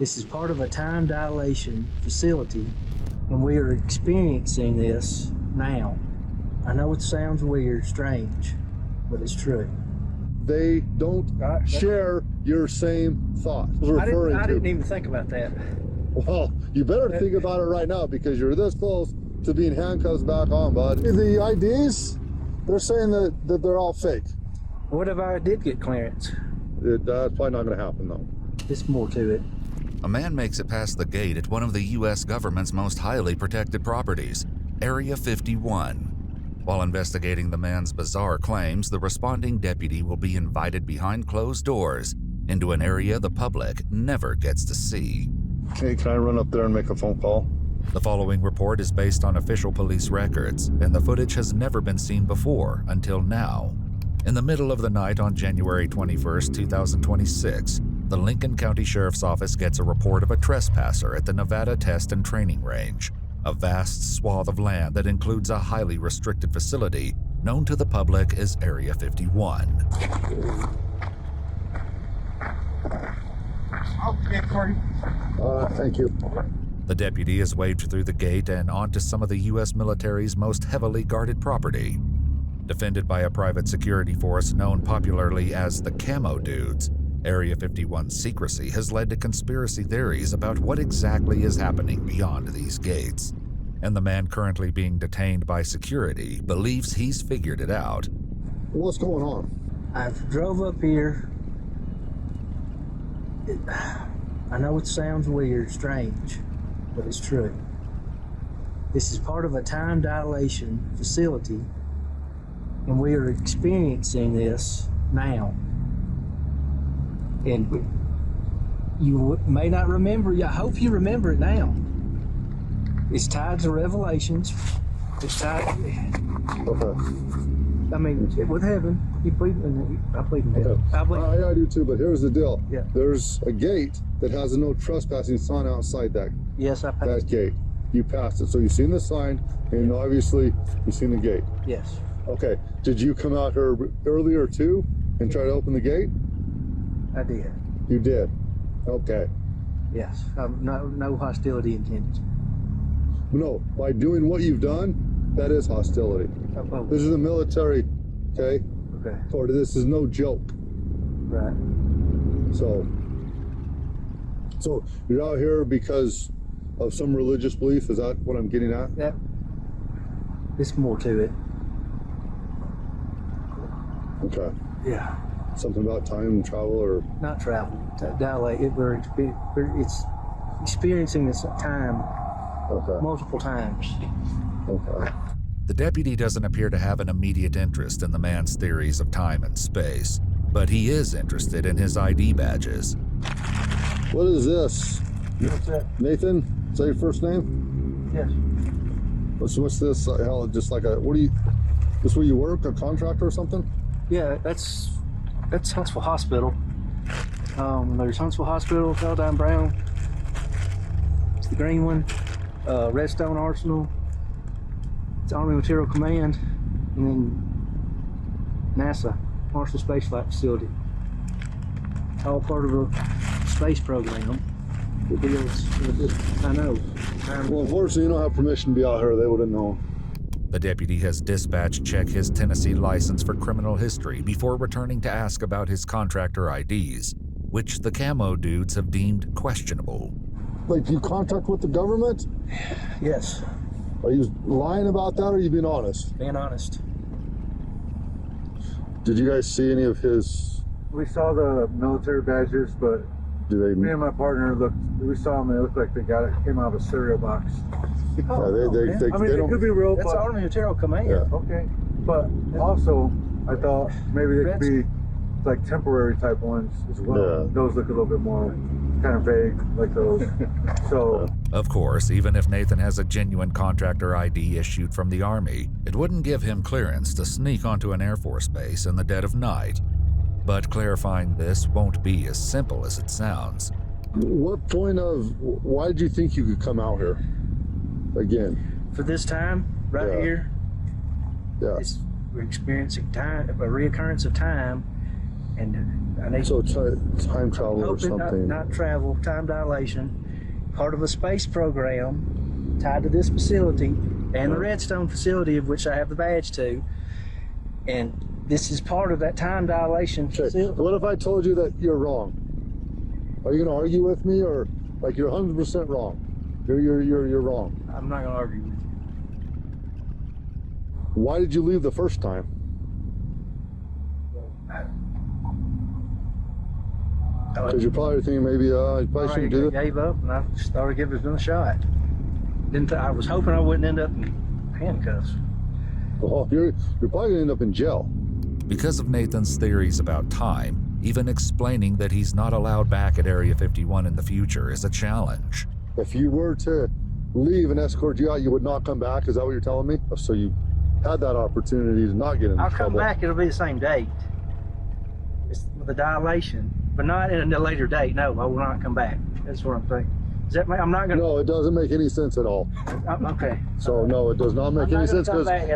This is part of a time dilation facility, and we are experiencing this now. I know it sounds weird, strange, but it's true. They don't share your same thoughts. I didn't even think about that. Well, you better think about it right now because you're this close to being handcuffed back on, bud. The IDs, they're saying that they're all fake. What if I did get clearance? That's probably not going to happen, though. There's more to it. A man makes it past the gate at one of the U.S. government's most highly protected properties, Area 51. While investigating the man's bizarre claims, the responding deputy will be invited behind closed doors into an area the public never gets to see. Okay, can I run up there and make a phone call? The following report is based on official police records, and the footage has never been seen before until now. In the middle of the night on January 21st, 2026, the Lincoln County Sheriff's Office gets a report of a trespasser at the Nevada Test and Training Range, a vast swath of land that includes a highly restricted facility known to the public as Area 51. Thank you. The deputy is waved through the gate and onto some of the U.S. military's most heavily guarded property. Defended by a private security force known popularly as the Camo Dudes, Area 51's secrecy has led to conspiracy theories about what exactly is happening beyond these gates. And the man currently being detained by security believes he's figured it out. What's going on? I drove up here. I know it sounds weird, strange, but it's true. This is part of a time dilation facility, and we are experiencing this now. And you may not remember, I hope you remember it now. It's tied to Revelations. It's tied, Okay. I mean, with heaven, you believe in it. I believe in heaven. Okay. I believe I do too, but here's the deal. Yeah. There's a gate that has a no trespassing sign outside that Yes, I passed. that gate. You passed it, so you've seen the sign, and obviously you've seen the gate. Yes. Okay. Did you come out here earlier too and try to open the gate? I did. You did. Okay. Yes. No hostility intended. No, by doing what you've done, that is hostility. Oh, This is the military, okay? okay. Or this is no joke. Right. So you're out here because of some religious belief? Is that what I'm getting at? That. There's more to it. Okay. Yeah. Something about time travel or? Not travel. Dilate. It's experiencing this time Okay. multiple times. Okay. The deputy doesn't appear to have an immediate interest in the man's theories of time and space, but he is interested in his ID badges. What is this? What's that? Nathan? Is that your first name? Yes. What's this? Hell, just like this where you work, a contractor or something? Yeah, that's Huntsville Hospital. There's Huntsville Hospital, Paladine Brown. It's the green one. Redstone Arsenal. It's Army Material Command, and then NASA, Marshall Space Flight Facility. All part of a space program that deals with this. I know. Well, unfortunately, you don't have permission to be out here. They would have known. The deputy has dispatched check his Tennessee license for criminal history before returning to ask about his contractor IDs, which the Camo Dudes have deemed questionable. Like, you contract with the government? Yes, Are you lying about that, or are you being honest? being honest. Did you guys see any of his? We saw the military badges, but Do they? me and my partner we saw them, they looked like they came out of a cereal box. Yeah, man. I mean, they it don't. could be real, That's but Army Material Command. Yeah. okay. But also, I thought maybe they could be like temporary type ones as well. Yeah. Those look a little bit more kind of vague, like those. So, Of course, even if Nathan has a genuine contractor ID issued from the Army, it wouldn't give him clearance to sneak onto an Air Force base in the dead of night. But clarifying this won't be as simple as it sounds. What point of? Why did you think you could come out here again? For this time, right Yeah. here, Yeah. we're experiencing time, a reoccurrence of time, and I need So time travel or something. Not travel, time dilation. Part of a space program tied to this facility and the Redstone facility, of which I have the badge to. And this is part of that time dilation facility. What if I told you that you're wrong? Are you going to argue with me, or like you're 100% wrong? You're wrong. I'm not going to argue with you. Why did you leave the first time? Because you're probably thinking maybe you probably shouldn't do it. I gave up and I started giving it a shot. I was hoping I wouldn't end up in handcuffs. Well, you're probably going to end up in jail. Because of Nathan's theories about time, even explaining that he's not allowed back at Area 51 in the future is a challenge. If you were to leave and escort you out, you would not come back? Is that what you're telling me? So you had that opportunity to not get into trouble. I'll come back, it'll be the same date. It's the dilation, but not in a later date. No, I will not come back. That's what I'm thinking. Does that I'm not going to... No, it doesn't make any sense at all. Okay. So no, it does not make any sense, because I'm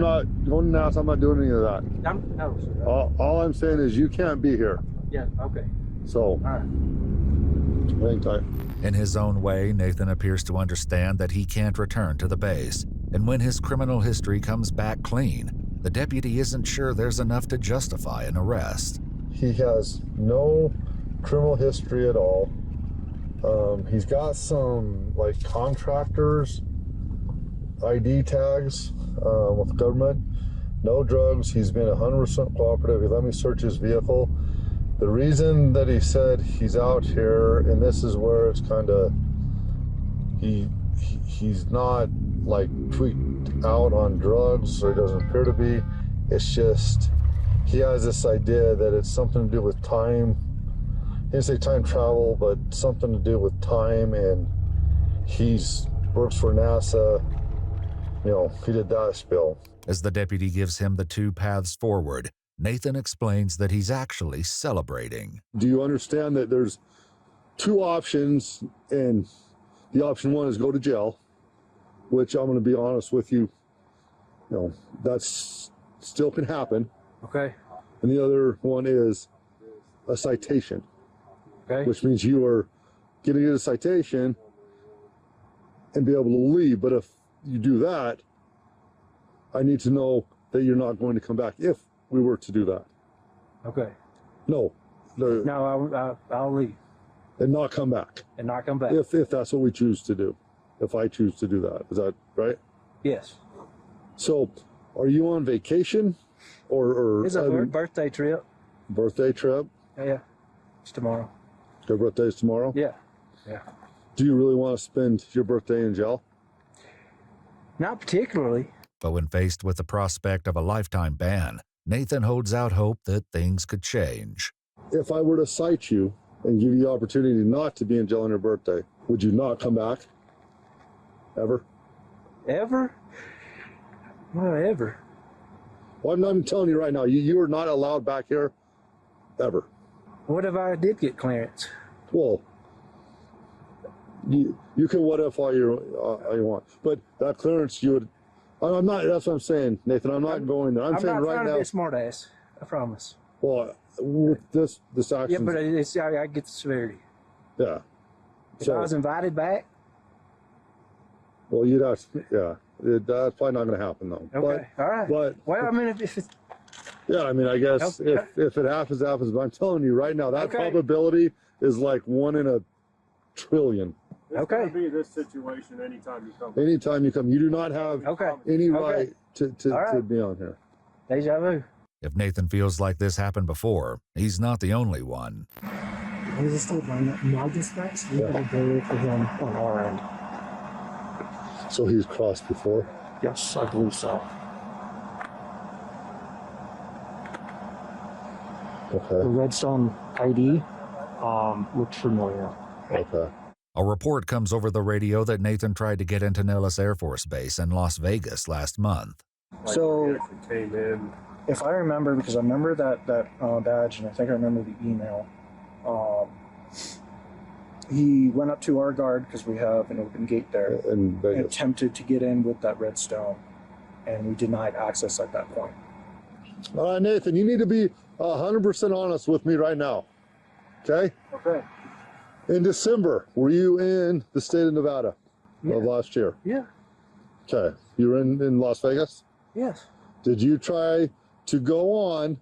not going to ask, I'm not doing any of that. No. All I'm saying is you can't be here. Yeah, okay. So, all right. Hang tight. In his own way, Nathan appears to understand that he can't return to the base, and when his criminal history comes back clean, the deputy isn't sure there's enough to justify an arrest. He has no criminal history at all. He's got some like contractors ID tags with the government. No drugs. He's been 100% cooperative. He let me search his vehicle. The reason that he said he's out here, and this is where it's kind of, he's not like tweaked out on drugs, or he doesn't appear to be. It's just he has this idea that it's something to do with time. He didn't say time travel, but something to do with time, and works for NASA. You know, he did that spill. As the deputy gives him the two paths forward, Nathan explains that he's actually celebrating. Do you understand that there's two options, and the option one is go to jail, which I'm going to be honest with you, that's still can happen. Okay. And the other one is a citation. Okay. Which means you are going to get a citation and be able to leave. But if you do that, I need to know that you're not going to come back if we were to do that. Okay. No. No, I'll leave. And not come back. And not come back. If that's what we choose to do. If I choose to do that. Is that right? Yes. So, are you on vacation? Or it's a birthday trip. Birthday trip? Yeah. It's tomorrow. Your birthday's tomorrow? Yeah. Yeah. Do you really want to spend your birthday in jail? Not particularly. But when faced with the prospect of a lifetime ban, Nathan holds out hope that things could change. If I were to cite you and give you the opportunity not to be in jail on your birthday, would you not come back? Ever? Ever? Not ever. Well, I'm telling you right now, you are not allowed back here, ever. What if I did get clearance? Well, you can what if all you want, but that clearance you would. I'm not. That's what I'm saying, Nathan. I'm not going there. I'm saying not right trying now. To be a smart ass. I promise. Well, with this action. Yeah, but I get the severity. Yeah. If I was invited back. Well, you'd have. Yeah. That's probably not going to happen though. Okay. All right. But well, I mean, if it's. Yeah, I mean, I guess if it happens, it happens. But I'm telling you right now, that probability is like 1 in a trillion. It's going to be this situation anytime you come. Anytime you come, you do not have any right to be on here. Deja vu. If Nathan feels like this happened before, he's not the only one. Is this still running my dispatch? We got to go for him on our end. So he's crossed before? Yes, I believe so. Okay. The Redstone ID looked familiar. Okay. A report comes over the radio that Nathan tried to get into Nellis Air Force Base in Las Vegas last month. So, came in. if I remember, because I remember that badge, and I think I remember the email, he went up to our guard, because we have an open gate there, And attempted to get in with that Redstone, and we denied access at that point. All right, Nathan, you need to be 100% honest with me right now. Okay? Okay. In December, were you in the state of Nevada of last year? Yeah. Okay. You were in Las Vegas? Yes. Did you try to go on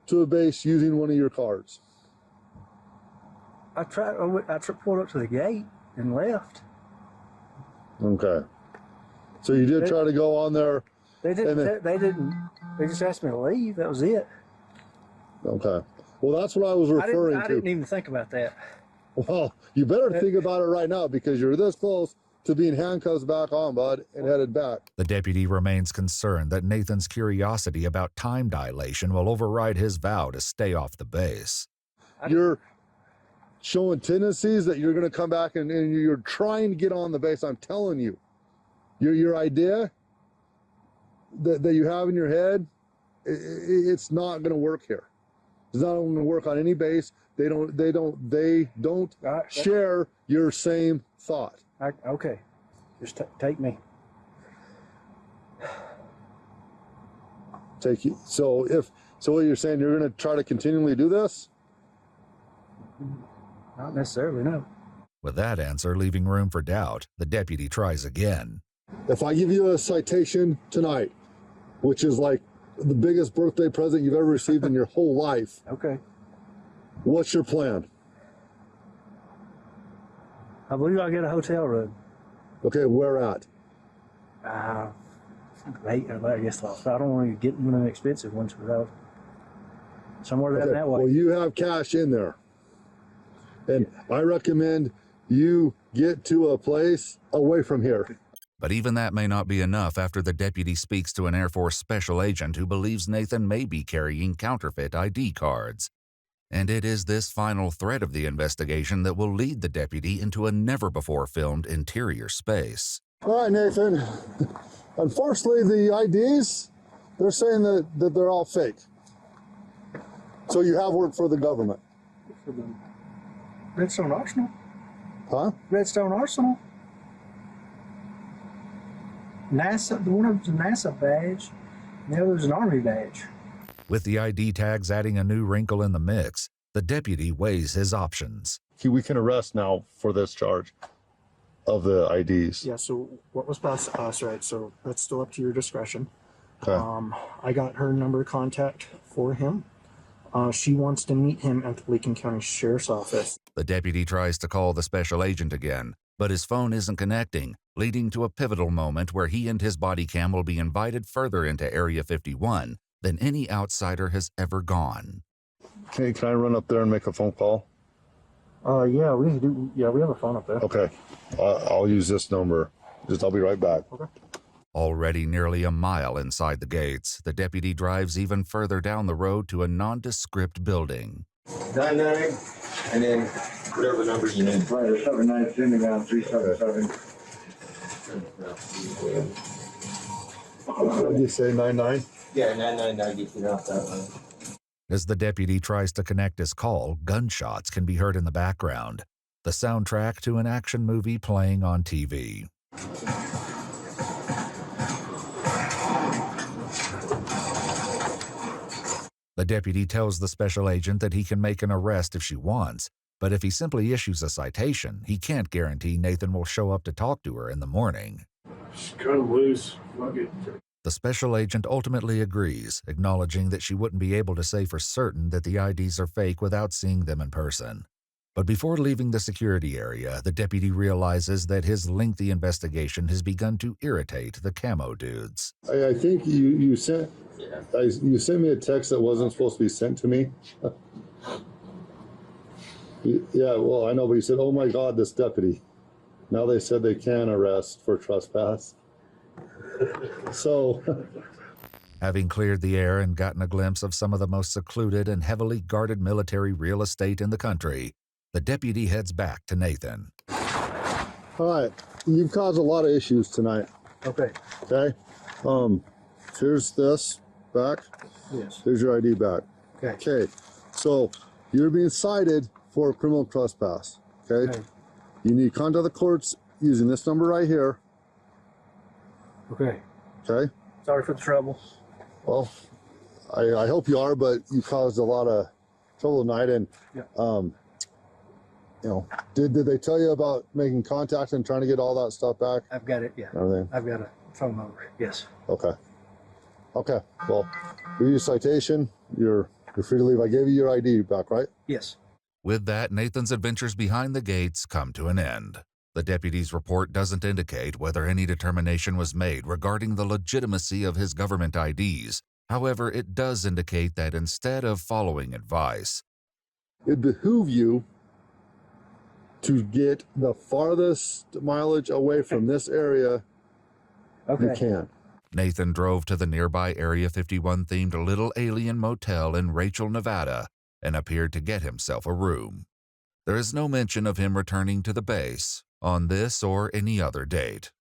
to a base using one of your cards? I pulled up to the gate and left. Okay. So you did try to go on there. They didn't. They just asked me to leave. That was it. Okay. Well, that's what I was referring to. I didn't even think about that. Well, you better think about it right now because you're this close to being handcuffed back on, bud, and headed back. The deputy remains concerned that Nathan's curiosity about time dilation will override his vow to stay off the base. You're showing tendencies that you're going to come back and you're trying to get on the base. I'm telling you, your idea that you have in your head, it's not going to work here. It's not going to work on any base. They don't share your same thought. Okay, just take me. Take you. So what you're saying, you're going to try to continually do this? Not necessarily, no. With that answer leaving room for doubt, the deputy tries again. If I give you a citation tonight, which is like the biggest birthday present you've ever received in your whole life. Okay. What's your plan? I believe I'll get a hotel room. Okay, where at? I guess I don't want to get one of the expensive ones without somewhere down that way. Well, you have cash in there. And I recommend you get to a place away from here. But even that may not be enough after the deputy speaks to an Air Force special agent who believes Nathan may be carrying counterfeit ID cards. And it is this final thread of the investigation that will lead the deputy into a never-before-filmed interior space. All right, Nathan. Unfortunately, the IDs, they're saying that they're all fake. So you have worked for the government. For the Redstone Arsenal? Huh? Redstone Arsenal? NASA, the one was a NASA badge, and the other was an Army badge. With the ID tags adding a new wrinkle in the mix, the deputy weighs his options. We can arrest now for this charge of the IDs. Yeah, so what was passed to us, right? So that's still up to your discretion. Okay. I got her number of contact for him. She wants to meet him at the Lincoln County Sheriff's Office. The deputy tries to call the special agent again, but his phone isn't connecting, leading to a pivotal moment where he and his body cam will be invited further into Area 51 than any outsider has ever gone. Okay, can I run up there and make a phone call? Yeah, we have a phone up there. Okay, I'll use this number. I'll be right back. Okay. Already nearly a mile inside the gates, the deputy drives even further down the road to a nondescript building. 99, and then whatever number you need. Right, 79, sending down 377. What did you say, 99? Yeah, 999 gets you off that one. As the deputy tries to connect his call, gunshots can be heard in the background, the soundtrack to an action movie playing on TV. The deputy tells the special agent that he can make an arrest if she wants, but if he simply issues a citation, he can't guarantee Nathan will show up to talk to her in the morning. She's kind of loose. The special agent ultimately agrees, acknowledging that she wouldn't be able to say for certain that the IDs are fake without seeing them in person. But before leaving the security area, the deputy realizes that his lengthy investigation has begun to irritate the camo dudes. I think you sent me a text that wasn't supposed to be sent to me. Yeah, well, I know, but you said, "Oh my God, this deputy." Now they said they can arrest for trespass. So, Having cleared the air and gotten a glimpse of some of the most secluded and heavily guarded military real estate in the country, the deputy heads back to Nathan. all right, you've caused a lot of issues tonight. Okay. Okay. Here's this back. Yes. Here's your ID back. Okay. Okay. So you're being cited for criminal trespass. Okay. Okay. You need to contact the courts using this number right here. Okay. Okay. Sorry for the trouble. Well, I hope you are, but you caused a lot of trouble tonight. And, Yeah. you know, did they tell you about making contact and trying to get all that stuff back? I've got it. Yeah. Everything? I've got a phone number. Yes. Okay. Okay. Well, give you a citation. You're free to leave. I gave you your ID back, right? Yes. With that, Nathan's adventures behind the gates come to an end. The deputy's report doesn't indicate whether any determination was made regarding the legitimacy of his government IDs. However, it does indicate that instead of following advice, It'd behoove you to get the farthest mileage away from this area you can. Nathan drove to the nearby Area 51-themed Little Alien Motel in Rachel, Nevada, and appeared to get himself a room. There is no mention of him returning to the base on this or any other date.